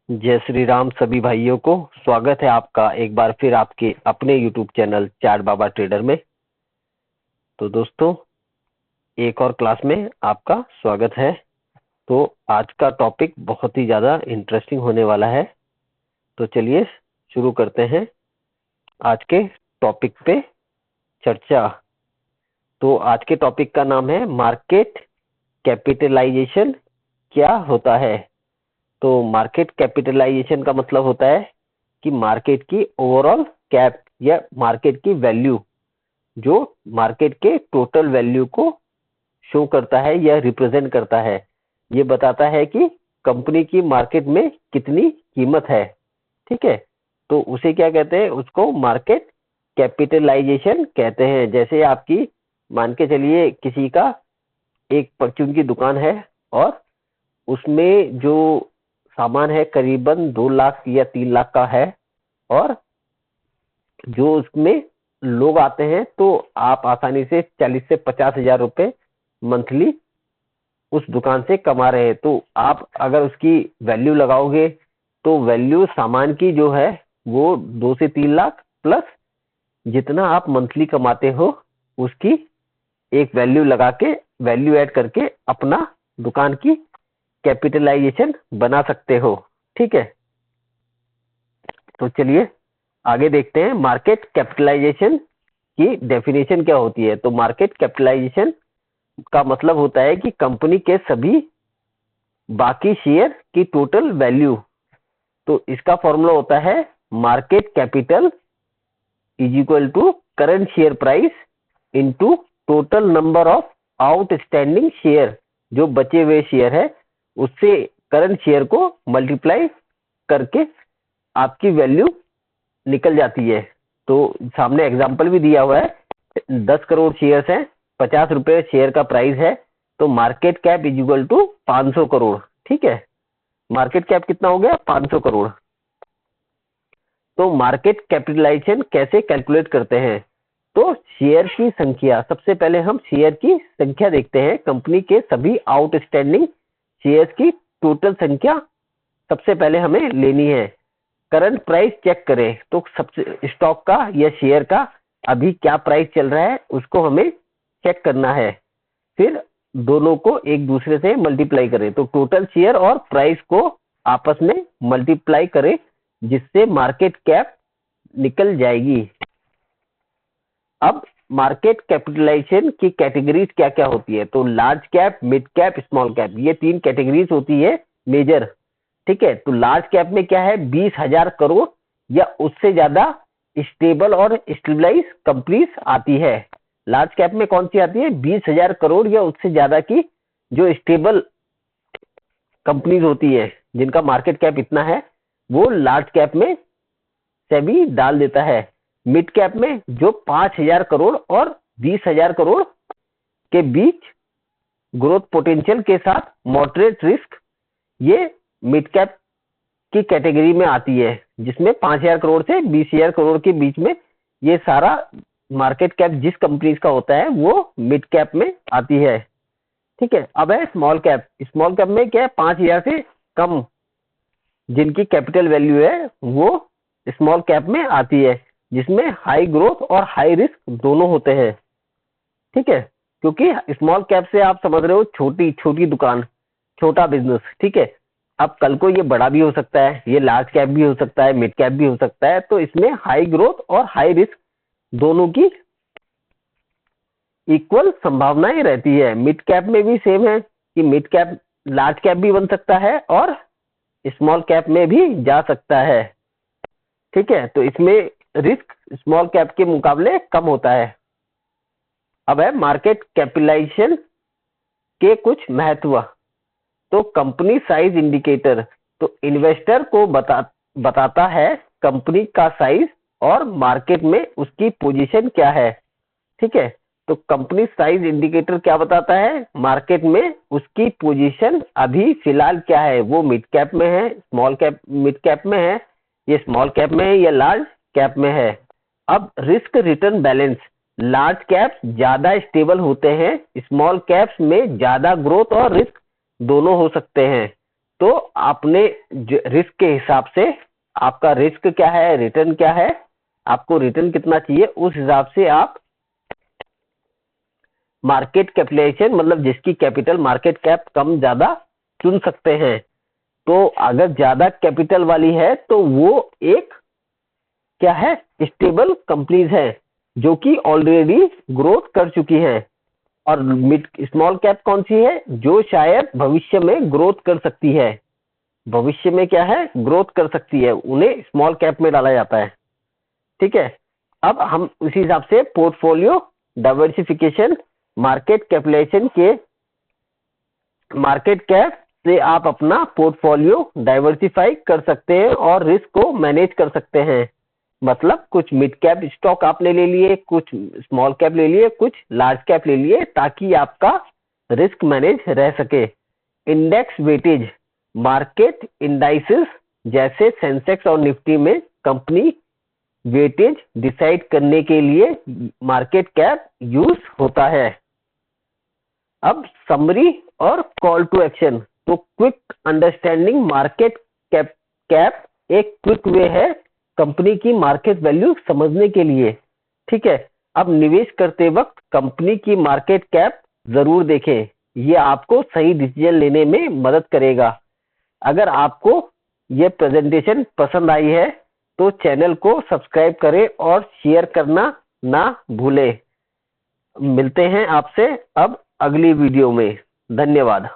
जय श्री राम सभी भाइयों को। स्वागत है आपका एक बार फिर आपके अपने यूट्यूब चैनल चाट बाबा ट्रेडर में। तो दोस्तों, एक और क्लास में आपका स्वागत है। तो आज का टॉपिक बहुत ही ज़्यादा इंटरेस्टिंग होने वाला है। तो चलिए शुरू करते हैं आज के टॉपिक पे चर्चा। तो आज के टॉपिक का नाम है मार्केट कैपिटलाइजेशन क्या होता है। तो मार्केट कैपिटलाइजेशन का मतलब होता है कि मार्केट की ओवरऑल कैप या मार्केट की वैल्यू, जो मार्केट के टोटल वैल्यू को शो करता है या रिप्रेजेंट करता है। ये बताता है कि कंपनी की मार्केट में कितनी कीमत है। ठीक है, तो उसे क्या कहते हैं, उसको मार्केट कैपिटलाइजेशन कहते हैं। जैसे आपकी मान के चलिए किसी का एक परचून की दुकान है और उसमें जो सामान है करीबन 2 लाख या 3 लाख का है, और जो उसमें लोग आते हैं तो आप आसानी से 40 से 50 हजार रुपए मंथली उस दुकान से कमा रहे हैं। तो आप अगर उसकी वैल्यू लगाओगे तो वैल्यू सामान की जो है वो 2 से 3 लाख प्लस जितना आप मंथली कमाते हो उसकी एक वैल्यू लगा के, वैल्यू ऐड करके अपना दुकान की कैपिटलाइजेशन बना सकते हो। ठीक है, तो चलिए आगे देखते हैं मार्केट कैपिटलाइजेशन की डेफिनेशन क्या होती है। तो मार्केट कैपिटलाइजेशन का मतलब होता है कि कंपनी के सभी बाकी शेयर की टोटल वैल्यू। तो इसका फॉर्मूला होता है market capital is equal to current share price into total number of outstanding share. जो बचे हुए शेयर है उससे करंट शेयर को मल्टीप्लाई करके आपकी वैल्यू निकल जाती है। तो सामने एग्जांपल भी दिया हुआ है, 10 करोड़ शेयर्स हैं, 50 रुपए शेयर का प्राइस है, तो market cap is equal to 500 crore. ठीक है, मार्केट कैप कितना हो गया, 500 करोड़। तो मार्केट कैपिटलाइजेशन कैसे कैलकुलेट करते हैं। तो शेयर की संख्या, सबसे पहले हम शेयर की संख्या देखते हैं। कंपनी के सभी आउटस्टैंडिंग शेयर्स की टोटल संख्या सबसे पहले हमें लेनी है। करंट प्राइस चेक करें तो सबसे स्टॉक का या शेयर का अभी क्या प्राइस चल रहा है उसको हमें चेक करना है। फिर दोनों को एक दूसरे से मल्टीप्लाई करें, तो टोटल शेयर और प्राइस को आपस में मल्टीप्लाई करें जिससे मार्केट कैप निकल जाएगी। अब मार्केट कैपिटलाइजेशन की कैटेगरीज क्या क्या होती है। तो large cap, mid cap, small cap, ये 3 कैटेगरीज होती है मेजर। ठीक है, तो लार्ज कैप में क्या है, 20,000 करोड़ या उससे ज्यादा स्टेबल और स्टेबलाइज कंपनीज आती है। लार्ज कैप में कौन सी आती है, 20,000 करोड़ या उससे ज्यादा की जो स्टेबल कंपनीज होती है जिनका मार्केट कैप इतना है, वो लार्ज कैप में सेबी डाल देता है। मिड कैप में जो 5,000 करोड़ और 20,000 करोड़ के बीच ग्रोथ पोटेंशियल के साथ मॉडरेट रिस्क, ये मिड कैप की कैटेगरी में आती है, जिसमें 5,000 करोड़ से 20,000 करोड़ के बीच में ये सारा मार्केट कैप जिस कंपनीज का होता है वो मिड कैप में आती है। ठीक है, अब है स्मॉल कैप। स्मॉल कैप में क्या है, 5,000 से कम जिनकी कैपिटल वैल्यू है वो स्मॉल कैप में आती है, जिसमें हाई ग्रोथ और हाई रिस्क दोनों होते हैं। ठीक है, क्योंकि स्मॉल कैप से आप समझ रहे हो छोटी छोटी दुकान, छोटा बिजनेस। ठीक है, अब कल को ये बड़ा भी हो सकता है, ये लार्ज कैप भी हो सकता है, मिड कैप भी हो सकता है। तो इसमें हाई ग्रोथ और हाई रिस्क दोनों की इक्वल संभावनाएं रहती है। मिड कैप में भी सेम है कि मिड कैप लार्ज कैप भी बन सकता है और स्मॉल कैप में भी जा सकता है। ठीक है, तो इसमें रिस्क स्मॉल कैप के मुकाबले कम होता है। अब है मार्केट कैपिटलाइजेशन के कुछ महत्व। तो कंपनी साइज इंडिकेटर, तो इन्वेस्टर को बताता है कंपनी का साइज और मार्केट में उसकी पोजीशन क्या है। ठीक है, तो कंपनी साइज इंडिकेटर क्या बताता है, मार्केट में उसकी पोजीशन अभी फिलहाल क्या है, वो मिड कैप में है, स्मॉल कैप, मिड कैप में है, ये स्मॉल कैप में है या लार्ज कैप में है। अब risk return balance, large cap ज्यादा स्टेबल होते हैं, स्मॉल कैप्स में ज्यादा ग्रोथ और रिस्क दोनों हो सकते हैं। तो आपने रिस्क के हिसाब से, आपका रिस्क क्या है, रिटर्न क्या है, आपको रिटर्न कितना चाहिए, उस हिसाब से आप मार्केट कैपिटलाइजेशन मतलब जिसकी कैपिटल मार्केट कैप कम ज्यादा चुन सकते हैं। तो अगर ज्यादा कैपिटल वाली है तो वो एक क्या है, स्टेबल कंपनीज है जो कि ऑलरेडी ग्रोथ कर चुकी है। और मिड स्मॉल कैप कौन सी है, जो शायद भविष्य में ग्रोथ कर सकती है, भविष्य में क्या है, ग्रोथ कर सकती है, उन्हें स्मॉल कैप में डाला जाता है। ठीक है, अब हम उसी हिसाब से पोर्टफोलियो डाइवर्सिफिकेशन, मार्केट कैपिटलाइजेशन के मार्केट कैप से आप अपना पोर्टफोलियो डाइवर्सिफाई कर सकते हैं और रिस्क को मैनेज कर सकते हैं। मतलब कुछ मिड कैप स्टॉक आपने ले लिए, कुछ स्मॉल कैप ले लिए, कुछ लार्ज कैप ले लिए, ताकि आपका रिस्क मैनेज रह सके। इंडेक्स वेटेज, मार्केट इंडाइसेस जैसे सेंसेक्स और निफ्टी में कंपनी वेटेज डिसाइड करने के लिए मार्केट कैप यूज होता है। अब समरी और कॉल टू एक्शन। तो quick understanding market cap cap एक क्विक वे है कंपनी की मार्केट वैल्यू समझने के लिए। ठीक है, अब निवेश करते वक्त कंपनी की मार्केट कैप जरूर देखें, ये आपको सही डिसीजन लेने में मदद करेगा। अगर आपको ये प्रेजेंटेशन पसंद आई है तो चैनल को सब्सक्राइब करें और शेयर करना ना भूलें। मिलते हैं आपसे अब अगली वीडियो में। धन्यवाद।